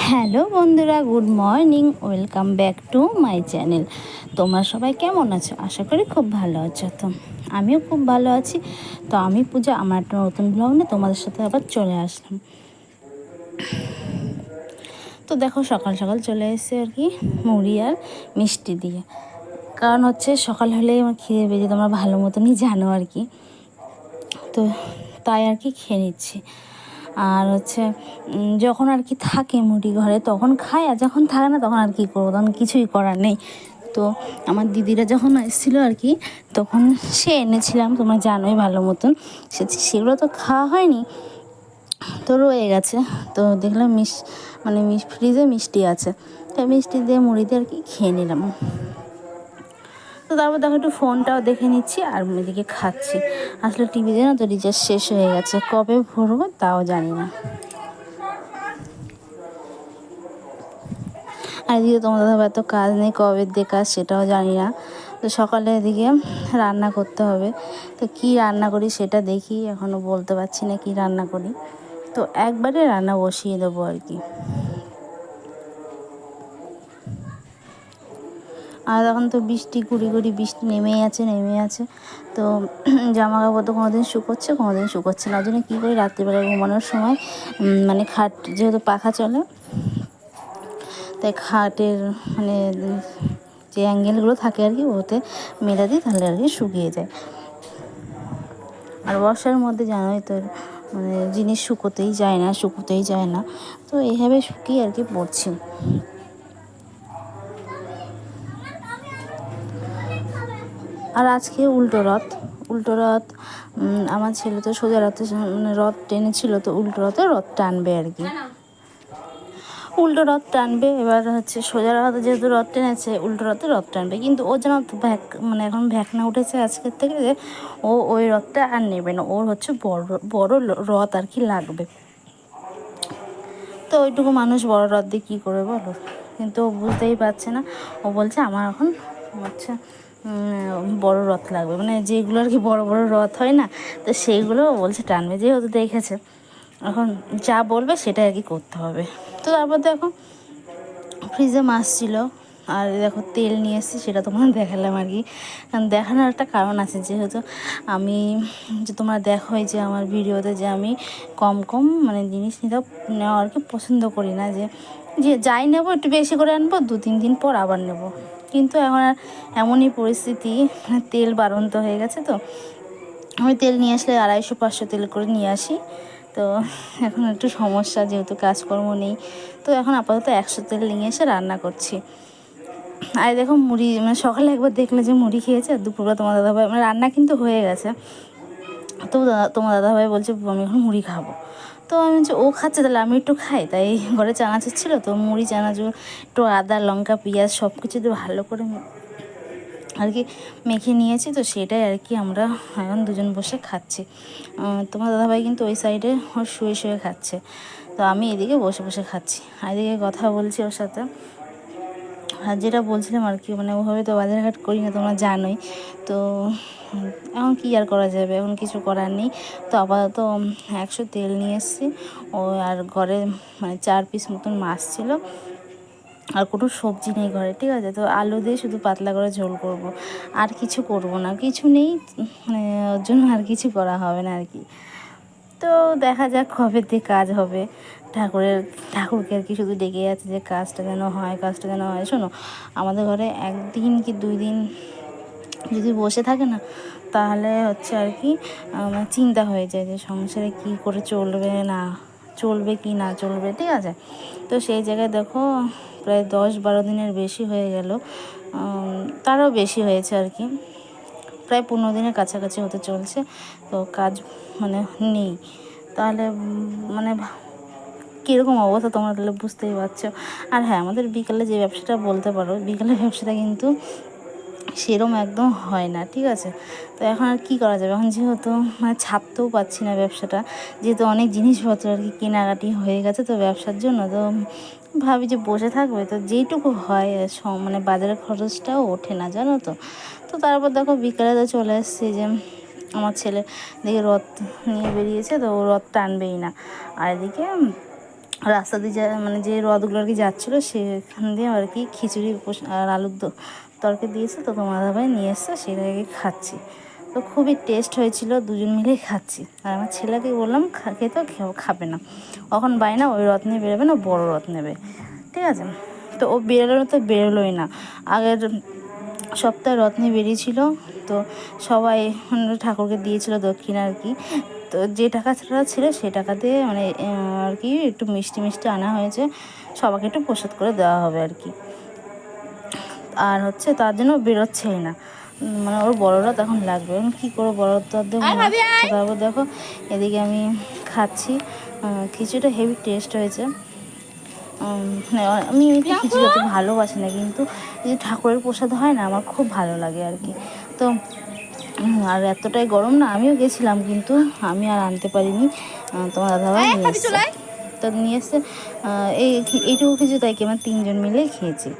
Hello বন্ধুরা, good morning, welcome back to my channel. তোমরা সবাই কেমন আছো? আশা করি খুব ভালো আছো। তো আমিও খুব ভালো আছি। তো আমি পূজা, আমার একটা নতুন ব্লগ নিয়ে তোমাদের সাথে আবার চলে আসলাম। তো দেখো, সকাল সকাল চলে এসেছে আর কি মুড়ি আর মিষ্টি দিয়ে। কারণ হচ্ছে সকাল হলেই আমার খিদে পেয়ে, তোমরা ভালো মতনই জানো আর কি। তো তাই আর কি খেয়ে নিচ্ছি। আর হচ্ছে যখন আর কি থাকে মুড়ি ঘরে তখন খাই, আর যখন থাকে না তখন আর কি করবো, তখন কিছুই করার নেই। তো আমার দিদিরা যখন এসেছিলো আর কি, তখন সে এনেছিলাম, তোমরা জানোই ভালো মতন। সেগুলো তো খাওয়া হয়নি, তো রয়ে গেছে। তো দেখলাম ফ্রিজে মিষ্টি আছে, তো মিষ্টি দিয়ে মুড়ি দিয়ে আর কি খেয়ে নিলাম। তো তারপর দেখো একটু ফোনটাও দেখে নিচ্ছি আর এদিকে খাচ্ছি। আসলে টিভিতে না তো রিচার্জ শেষ হয়ে গেছে, কবে ভরবো তাও জানি না। আর এদিকে তোমার দাদাভাই তো কাজ নেই, কবে দিয়ে কাজ সেটাও জানি না। তো সকালে এদিকে রান্না করতে হবে, তো কি রান্না করি সেটা দেখি, এখনও বলতে পারছি না কি রান্না করি। তো একবারে রান্না বসিয়ে দেবো আর কি। আর এখন তো বৃষ্টি, গুড়ি গুড়ি বৃষ্টি নেমেই আছে। তো জামা কাপড় তো কোনোদিন শুকোচ্ছে, কোনোদিন শুকোচ্ছে না। ওই জন্য কী করি, রাত্রিবেলা ঘুমানোর সময় খাট যেহেতু পাখা চলে, তাই খাটের যে অ্যাঙ্গেলগুলো থাকে আর কি, ওতে মেলে দিই, তাহলে আর কি শুকিয়ে যায়। আর বর্ষার মধ্যে জানোই তো জিনিস শুকোতেই যায় না। তো এইভাবে শুকিয়ে আর কি পড়ছি। আর আজকে উল্টো রথ। আমার ছেলে তো সোজা রথে রথ টেনেছিল, তো উল্টো রথ টানবে আর কি। উল্টো রথ টানবে, এবার হচ্ছে সোজা রথে যেহেতু রথ টেনেছে, উল্টো রথে রথ টানবে। কিন্তু ও যেন এখন ভ্যাকনা উঠেছে আজকের থেকে, যে ও ওই রথটা আর নেবে না, ওর হচ্ছে বড় রথ আর কি লাগবে। তো ওইটুকু মানুষ বড় রথ দিয়ে কী করবে বলো? কিন্তু ও বুঝতেই পারছে না। ও বলছে আমার এখন হচ্ছে বড় রথ লাগবে, যেগুলো আর কি বড় বড় রথ হয় না, তো সেইগুলো ও বলছে টানবে, যেহেতু দেখেছে। এখন যা বলবে সেটাই আর কি করতে হবে। তো তারপর দেখো ফ্রিজে মাছ ছিল, আর দেখো তেল নিয়ে এসেছি, সেটা তোমার দেখালাম আর কি। দেখানোর একটা কারণ আছে, যেহেতু আমি তোমরা দেখোই যে আমার ভিডিওতে, যে আমি কম জিনিস নেওয়া আর কি পছন্দ করি না। যে যাই নেবো একটু বেশি করে আনবো, 2-3 দিন পর আবার নেব। কিন্তু এখন আর এমনই পরিস্থিতি, তেল বাড়ন্ত হয়ে গেছে। তো আমি তেল নিয়ে আসলে 250-500 তেল করে নিয়ে আসি। তো এখন একটু সমস্যা, যেহেতু কাজকর্ম নেই। তো এখন আপাতত 100 তেল নিয়ে এসে রান্না করছি। আর দেখো মুড়ি, সকালে একবার দেখলে যে মুড়ি খেয়েছে, আর দুপুরবেলা তোমার দাদাভাই রান্না কিন্তু হয়ে গেছে। তো তোমার দাদাভাই বলছে আমি এখন মুড়ি খাবো। তো আমি বলছি ও খাচ্ছে, তাহলে আমি একটু খাই। তাই ঘরে চানাচুর ছিল, তো মুড়ি চানাচুর একটু আদা লঙ্কা পেঁয়াজ সব কিছু দিয়ে ভালো করে আর কি মেখে নিয়েছি। তো সেটাই আর কি আমরা এখন দুজন বসে খাচ্ছি। তোমার দাদাভাই কিন্তু ওই সাইডে ওর শুয়ে খাচ্ছে, তো আমি এদিকে বসে বসে খাচ্ছি, আর এদিকে কথা বলছি ওর সাথে। আর যেটা বলছিলাম আর কি, ওভাবে তো বাজারঘাট করি না, তোমরা জানোই। তো এখন কী আর করা যাবে, এখন কিছু করার নেই। তো আপাতত 100 তেল নিয়ে এসেছি, ও আর ঘরে 4 পিস মতন মাছ ছিল, আর কোনো সবজি নেই ঘরে, ঠিক আছে। তো আলু দিয়ে শুধু পাতলা করে ঝোল করব, আর কিছু করব না, কিছু নেই, ওর জন্য আর কিছু করা হবে না আর কি। তো দেখা যাক কবে দিয়ে কাজ হবে। ঠাকুরকে আর কি শুধু ডেকে যাচ্ছে যে কাজটা যেন হয়। শোনো, আমাদের ঘরে 1 দিন কি 2 দিন যদি বসে থাকে না, তাহলে হচ্ছে আর কি চিন্তা হয়ে যায় যে সংসারে কি করে চলবে কি না চলবে, ঠিক আছে। তো সেই জায়গায় দেখো প্রায় 10-12 দিনের বেশি হয়ে গেল, তারও বেশি হয়েছে আর কি, প্রায় 15 দিনের কাছাকাছি হতে চলছে। তো কাজ নেই, তাহলে কীরকম অবস্থা তোমরা তাহলে বুঝতেই পারছো। আর হ্যাঁ, আমাদের বিকালে যে ব্যবসাটা বলতে পারো, বিকালের ব্যবসাটা কিন্তু সেরম একদম হয় না, ঠিক আছে। তো এখন আর কী করা যাবে, এখন যেহেতু ছাড়তেও পারছি না ব্যবসাটা, যেহেতু অনেক জিনিসপত্র আর কি কেনাকাটি হয়ে গেছে তো ব্যবসার জন্য। তো ভাবি যে বসে থাকবে, তো যেইটুকু হয় বাজারের খরচটাও ওঠে না, জানো তো। তো তারপর দেখো বিকালে তো চলে এসেছি, যে আমার ছেলে দেখে রথ নিয়ে বেরিয়েছে, তো ও রথ টানবেই না। আর এদিকে রাস্তা দিয়ে মানে যে রথগুলো আর কি যাচ্ছিলো সেখান দিয়ে আর কি খিচুড়ি আর আলুর তরকারি দিয়েছে, তো তোমার দাদাভাই নিয়ে এসছে, সেটাকে খাচ্ছি। তো খুবই টেস্ট হয়েছিল, দুজন মিলেই খাচ্ছি। আর আমার ছেলেকে বললাম খেতে, খাবে না, এখন বাইনা ওই রথ নিয়ে বেরোবে না, বড় রথ নেবে, ঠিক আছে। তো ও বেরোলো, তো বেরোলোই না। আগের সপ্তাহে রথ নিয়ে বেরিয়েছিল, তো সবাই ঠাকুরকে দিয়েছিল দক্ষিণা আর কি। তো যে টাকাটা ছিল সেই টাকা দিয়ে মানে আর কি একটু মিষ্টি মিষ্টি আনা হয়েছে, সবাইকে একটু প্রসাদ করে দেওয়া হবে আর কি। আর হচ্ছে তার জন্য বেরোচ্ছেই না, মানে ওর বড় রথ এখন লাগবে, এখন কী করবো, বড় রথ তো আর দেবো না। তারপর দেখো এদিকে আমি খাচ্ছি, খিচুড়িটা হেভি টেস্ট হয়েছে। আমি এমনিতে খিচুড়ি অত ভালোবাসি না, কিন্তু যদি ঠাকুরের প্রসাদ হয় না আমার খুব ভালো লাগে আর কি। তো আর এতটাই গরম না, আমিও গেছিলাম কিন্তু আমি আর আনতে পারিনি, তোমার দাদাভাই নিয়ে এসছে। তো নিয়ে এসছে এইটুকু কিছু, তাই কি আমরা 3জন মিলেই খেয়েছি।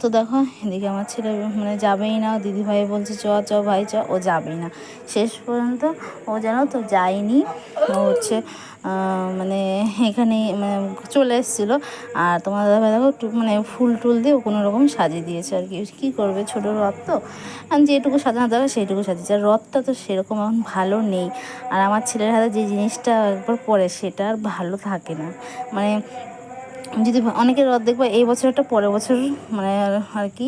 তো দেখো এদিকে আমার ছেলে মানে যাবেই না, দিদিভাই বলছে চ চ ভাই চ, ও যাবেই না। শেষ পর্যন্ত ও যেন তো যায়নি, ও হচ্ছে মানে এখানে মানে চলে এসেছিলো। আর তোমার দাদাভাই দেখো মানে ফুল টুল দিয়ে কোনো রকম সাজিয়ে দিয়েছে আর কি। কী করবে, ছোটো রথ তো, যেটুকু সাজানো দরকার সেইটুকু সাজিয়েছে। আর রথটা তো সেরকম এখন ভালো নেই, আর আমার ছেলের হাতে যে জিনিসটা একবার পরে সেটা আর ভালো থাকে না। মানে যদি অনেকের রথ দেখবো এই বছরটা পরের বছর মানে আর কি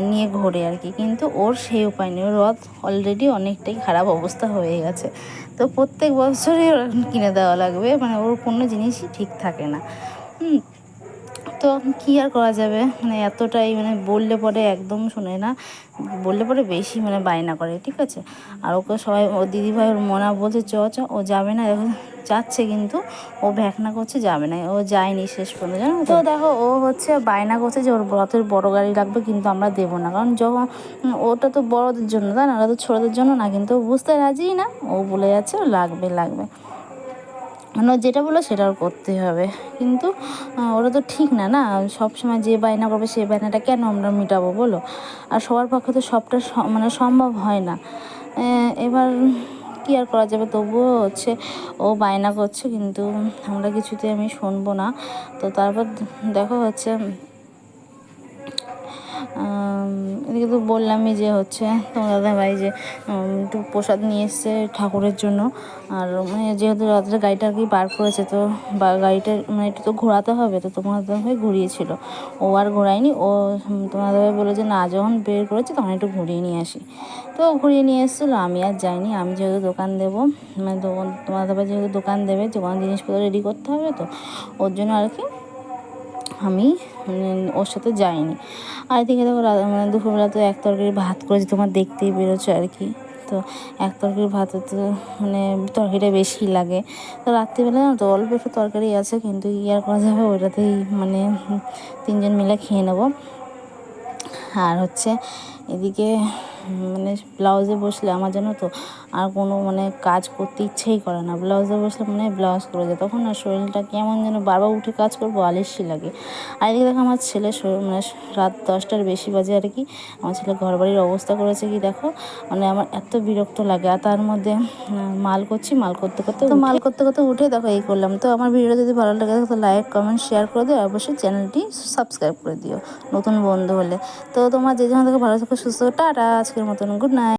নিয়ে ঘোরে আর কি, কিন্তু ওর সেই উপায় নেই, ওর রথ অলরেডি অনেকটাই খারাপ অবস্থা হয়ে গেছে। তো প্রত্যেক বছরই কিনে দেওয়া লাগবে, মানে ওর কোনো জিনিসই ঠিক থাকে না। তো কী আর করা যাবে, মানে এতটাই মানে বললে পরে একদম শোনে না, বললে পরে বেশি মানে বায়না করে, ঠিক আছে। আর ওকে সবাই, ও দিদিভাই ওর মনা বলছে চ চ, ও যাবে না, এখন যাচ্ছে কিন্তু ও ভ্যাকনা করছে, যাবে না, ও যায়নি শেষ পর্যন্ত, জানো তো। দেখো ও হচ্ছে বায়না করছে যে ওর রথের বড় গাড়ি লাগবে, কিন্তু আমরা দেবো না, কারণ যখন ওটা তো বড়দের জন্য, তাই না, ওটা তো ছোটোদের জন্য না, কিন্তু ও বুঝতে রাজিই না, ও বলে যাচ্ছে ও লাগবে লাগবে, মানে যেটা বলো সেটা ওর করতেই হবে। কিন্তু ওটা তো ঠিক না, না সব সময় যে বায়না করবে সেই বায়নাটা কেন আমরা মেটাবো বলো। আর সবার পক্ষে তো সবটা মানে সম্ভব হয় না। এবার কী আর করা যাবে, তবুও হচ্ছে ও বায়না করছে, কিন্তু আমরা কিছুতে আমি শুনবো না। তো তারপর দেখো হচ্ছে এদিকে তো বললামই যে হচ্ছে তোমার দাদাভাই যে একটু প্রসাদ নিয়ে এসছে ঠাকুরের জন্য। আর মানে যেহেতু রাত্রে গাড়িটা আর কি বার করেছে, তো বা গাড়িটা মানে একটু তো ঘোরাতে হবে, তো তোমার দাদাভাই ঘুরিয়েছিল, ও আর ঘোরায়নি। ও তোমার দাদাভাই বলে যে না, যখন বের করেছে তখন একটু ঘুরিয়ে নিয়ে আসি। তো ঘুরিয়ে নিয়ে এসেছিলো, আমি আর যাইনি, আমি যেহেতু দোকান দেবো, মানে তোমার দাদাভাই যেহেতু দোকান দেবে, দোকান জিনিসপত্র রেডি করতে হবে, তো ওর জন্য আর কি আমি ওর সাথে যাইনি। আর এদিকে দেখো মানে দুপুরবেলা তো এক তরকারি ভাত করেছি, তোমার দেখতেই বেরোচ্ছে আর কি। তো এক তরকারি ভাতে তো মানে তরকারিটা বেশি লাগে। তো রাত্রিবেলা না তো অল্প একটু তরকারি আছে, কিন্তু আর করা যাবে, ওইটাতেই মানে 3জন মিলে খেয়ে নেবো। আর হচ্ছে এদিকে মানে ব্লাউজে বসলে আমার জন্য তো আর কোনো মানে কাজ করতে ইচ্ছেই করে না, ব্লাউজে বসলে মানে ব্লাউজ করে যায়, তখন না শরীরটা কেমন যেন বারবার উঠে কাজ করবো আলস্যি লাগে। আর এদিকে দেখো আমার ছেলে মানে রাত 10টার বেশি বাজে আর কি, আমার ছেলে ঘরবাড়ির অবস্থা করেছে কি দেখো, মানে আমার এত বিরক্ত লাগে। আর তার মধ্যে মাল করছি, মাল করতে করতে উঠে দেখো এই করলাম। তো আমার ভিডিও যদি ভালো লাগে তো লাইক কমেন্ট শেয়ার করে দিও, অবশ্যই চ্যানেলটি সাবস্ক্রাইব করে দিও নতুন বন্ধু হলে। তো তোমার যে যেখান থেকে ভালো থাকো, সুস্থ, টাটা, আজকের মতন গুড নাইট।